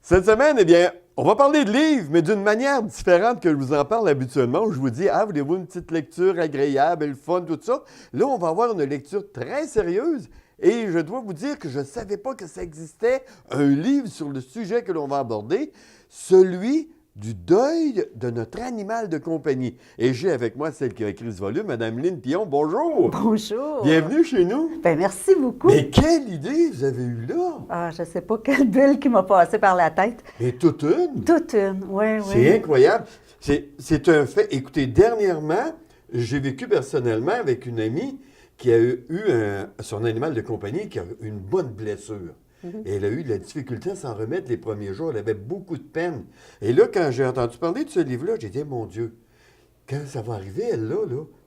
Cette semaine, eh bien, on va parler de livres, mais d'une manière différente que je vous en parle habituellement, où je vous dis, ah, voulez-vous une petite lecture agréable, le fun, tout ça? Là, on va avoir une lecture très sérieuse et je dois vous dire que je ne savais pas que ça existait, un livre sur le sujet que l'on va aborder, celui du deuil de notre animal de compagnie. Et j'ai avec moi celle qui a écrit ce volume, Mme Lynne Pillon. Bonjour! Bonjour! Bienvenue chez nous! Bien, merci beaucoup! Mais quelle idée vous avez eue là! Ah, je ne sais pas quelle bulle qui m'a passé par la tête. Et toute une! Toute une, oui, oui. C'est incroyable. C'est un fait. Écoutez, dernièrement, j'ai vécu personnellement avec une amie qui a eu son animal de compagnie qui a eu une bonne blessure. Et elle a eu de la difficulté à s'en remettre les premiers jours. Elle avait beaucoup de peine. Et là, quand j'ai entendu parler de ce livre-là, j'ai dit, mon Dieu, quand ça va arriver, elle, là,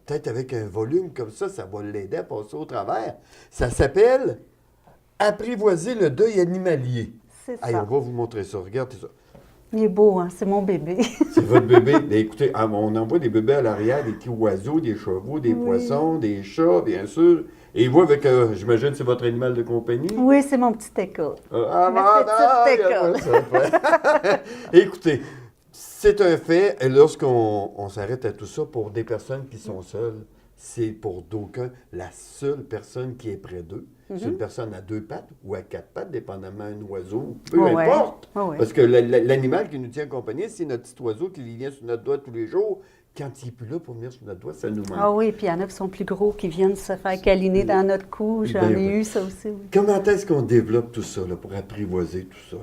peut-être avec un volume comme ça va l'aider à passer au travers. Ça s'appelle « Apprivoiser le deuil animalier ». C'est ça. Allez, on va vous montrer ça. Regardez ça. Il est beau, hein? C'est mon bébé. C'est votre bébé. Mais écoutez, on envoie des bébés à l'arrière, des petits oiseaux, des chevaux, des poissons, des chats, bien sûr. Et vous, avec, j'imagine, c'est votre animal de compagnie? Oui, c'est mon petit école. Écoutez, c'est un fait. Et lorsqu'on s'arrête à tout ça, pour des personnes qui sont seules, c'est pour d'aucuns la seule personne qui est près d'eux. C'est une personne à 2 pattes ou à 4 pattes, dépendamment d'un oiseau, peu importe. Parce que l'animal qui nous tient compagnie, c'est notre petit oiseau qui vient sur notre doigt tous les jours. Quand il n'est plus là pour venir sur notre doigt, ça nous manque. Ah oui, puis il y en a qui sont plus gros, qui viennent se faire câliner dans notre cou. J'en ai eu ça aussi, oui. Comment est-ce qu'on développe tout ça là, pour apprivoiser tout ça?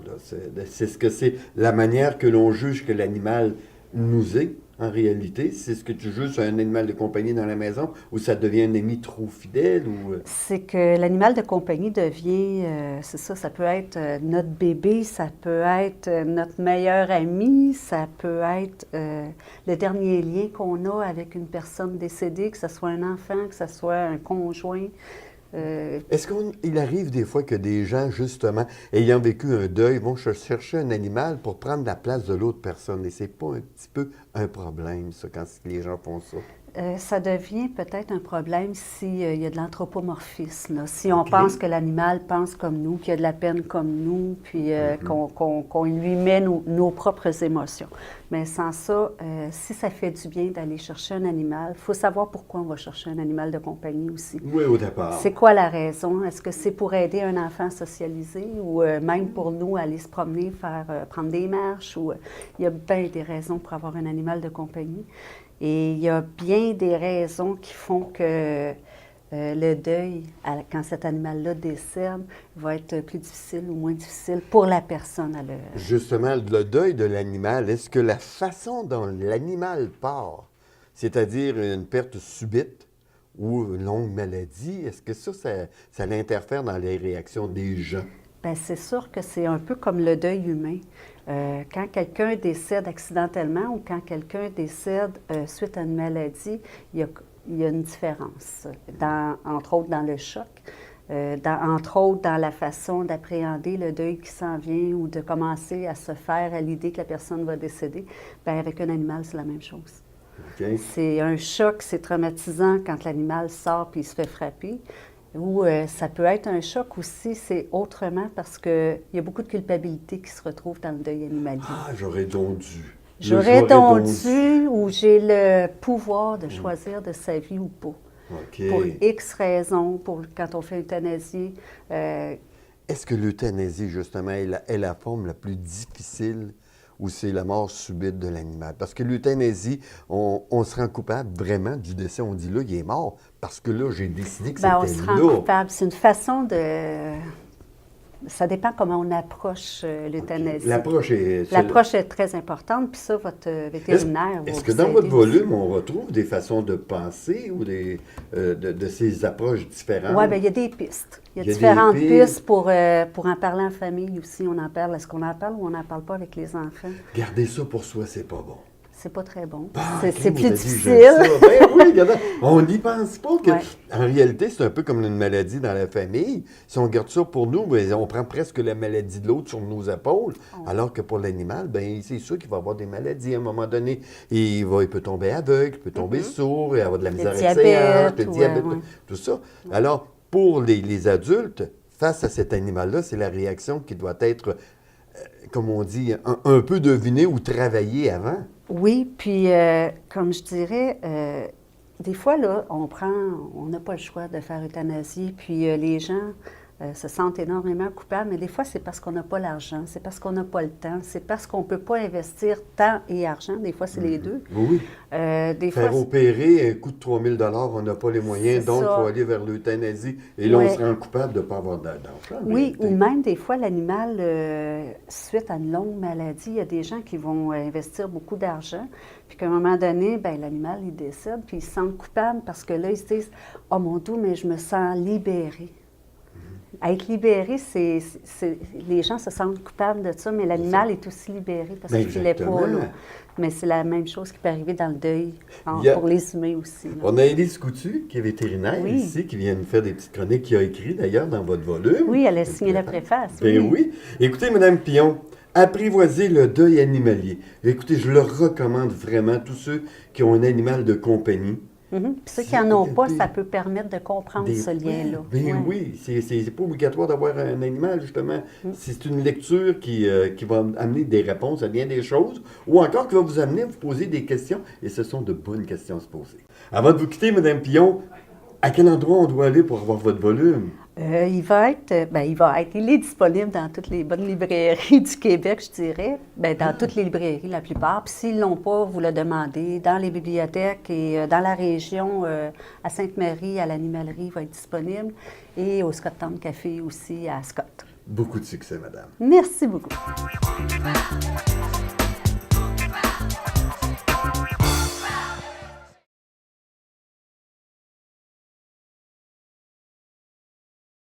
C'est ce que c'est la manière que l'on juge que l'animal nous est, en réalité? C'est ce que tu juges sur un animal de compagnie dans la maison ou ça devient un ami trop fidèle? Ou... C'est que l'animal de compagnie devient, c'est ça, ça peut être notre bébé, ça peut être notre meilleur ami, ça peut être le dernier lien qu'on a avec une personne décédée, que ce soit un enfant, que ce soit un conjoint. Est-ce qu'il arrive des fois que des gens, justement, ayant vécu un deuil, vont chercher un animal pour prendre la place de l'autre personne? Et c'est pas un petit peu un problème, ça, quand les gens font ça? Ça devient peut-être un problème s'il y a de l'anthropomorphisme. Là. Si on pense que l'animal pense comme nous, qu'il y a de la peine comme nous, puis qu'on lui met nos propres émotions. Mais sans ça, si ça fait du bien d'aller chercher un animal, il faut savoir pourquoi on va chercher un animal de compagnie aussi. Oui, au départ. C'est quoi la raison? Est-ce que c'est pour aider un enfant à socialiser ou même pour nous aller se promener, prendre des marches? Il y a bien des raisons pour avoir un animal de compagnie. Et il y a bien des raisons qui font que le deuil, quand cet animal-là décède, va être plus difficile ou moins difficile pour la personne. Justement, le deuil de l'animal, est-ce que la façon dont l'animal part, c'est-à-dire une perte subite ou une longue maladie, est-ce que ça l'interfère dans les réactions des gens? Bien, c'est sûr que c'est un peu comme le deuil humain. Quand quelqu'un décède accidentellement ou quand quelqu'un décède suite à une maladie, il y a une différence, entre autres dans le choc, entre autres dans la façon d'appréhender le deuil qui s'en vient ou de commencer à se faire à l'idée que la personne va décéder. Bien, avec un animal, c'est la même chose. Okay. C'est un choc, c'est traumatisant quand l'animal sort puis il se fait frapper. Ou ça peut être un choc aussi, c'est autrement parce qu'il y a beaucoup de culpabilité qui se retrouve dans le deuil animalier. Ah, j'aurais donc dû. J'aurais donc dû, ou j'ai le pouvoir de choisir de sa vie ou pas. Okay. Pour X raisons, quand on fait l'euthanasie. Est-ce que l'euthanasie, justement, est la forme la plus difficile ou c'est la mort subite de l'animal. Parce que l'euthanasie, on se rend coupable vraiment du décès. On dit là, il est mort parce que là, j'ai décidé que On c'était se rend là. coupable. C'est une façon de... Ça dépend comment on approche l'euthanasie. L'approche est... L'approche est très importante, puis ça, votre vétérinaire Est-ce va que vous dans aider votre aussi. volume, on retrouve des façons de penser ou de ces approches différentes? Oui, bien, il y a des pistes. Il y a des différentes pistes. pistes pour en parler en famille aussi. On en parle. Est-ce qu'on en parle ou on n'en parle pas avec les enfants? Garder ça pour soi, c'est pas bon. C'est pas très bon. Ah, C'est crime, plus vous avez dit, difficile. j'aime ça. Ben oui, regardez, on n'y pense pas. Que, Ouais. En réalité, c'est un peu comme une maladie dans la famille. Si on garde ça pour nous, ben, on prend presque la maladie de l'autre sur nos épaules. Alors que pour l'animal, ben, c'est sûr qu'il va avoir des maladies. À un moment donné, il peut tomber aveugle, il peut tomber sourd, il avoir de la misère avec ses hanches, le diabète, tout ça. Alors, pour les adultes, face à cet animal-là, c'est la réaction qui doit être, comme on dit, un peu devinée ou travaillée avant. Oui, puis comme je dirais, des fois, là, on n'a pas le choix de faire euthanasie, puis les gens se sentent énormément coupables, mais des fois, c'est parce qu'on n'a pas l'argent, c'est parce qu'on n'a pas le temps, c'est parce qu'on ne peut pas investir temps et argent. Des fois, c'est les deux. Oui. Des Faire fois, opérer, un coût de 3 000 on n'a pas les moyens, C'est donc il ça. faut aller vers l'euthanasie. Et là, on Ouais. se rend coupable de ne pas avoir d'argent. en oui, réalité. ou même des fois, l'animal, suite à une longue maladie, il y a des gens qui vont investir beaucoup d'argent, puis qu'à un moment donné, ben l'animal, il décède, puis ils se sentent coupables parce que là, ils se disent « Oh mon Dieu, mais je me sens libéré. Être libéré, les gens se sentent coupables de ça, mais l'animal est aussi libéré parce qu'il ne filait pas. Exactement. Là. Mais c'est la même chose qui peut arriver dans le deuil, Il y a- pour les humains aussi. là. On a Élise Coutu, qui est vétérinaire Oui. ici, qui vient nous faire des petites chroniques, qui a écrit d'ailleurs dans votre volume. Oui, elle a signé la préface. Ben oui. Écoutez, Mme Pillon, apprivoiser le deuil animalier. Écoutez, je le recommande vraiment, tous ceux qui ont un animal de compagnie. Mhm. Puis ceux qui n'en ont pas, ça peut permettre de comprendre ce lien-là. Ben Ouais. oui, c'est pas obligatoire d'avoir un animal, justement. C'est une lecture qui va amener des réponses à bien des choses, ou encore qui va vous amener à vous poser des questions, et ce sont de bonnes questions à se poser. Avant de vous quitter, Mme Pillon, à quel endroit on doit aller pour avoir votre volume? Il est disponible dans toutes les bonnes librairies du Québec, je dirais. Dans toutes les librairies, la plupart. Puis s'ils ne l'ont pas, vous le demandez. Dans les bibliothèques et dans la région, à Sainte-Marie, à l'animalerie, il va être disponible. Et au Scott Town Café aussi, à Scott. Beaucoup de succès, madame. Merci beaucoup.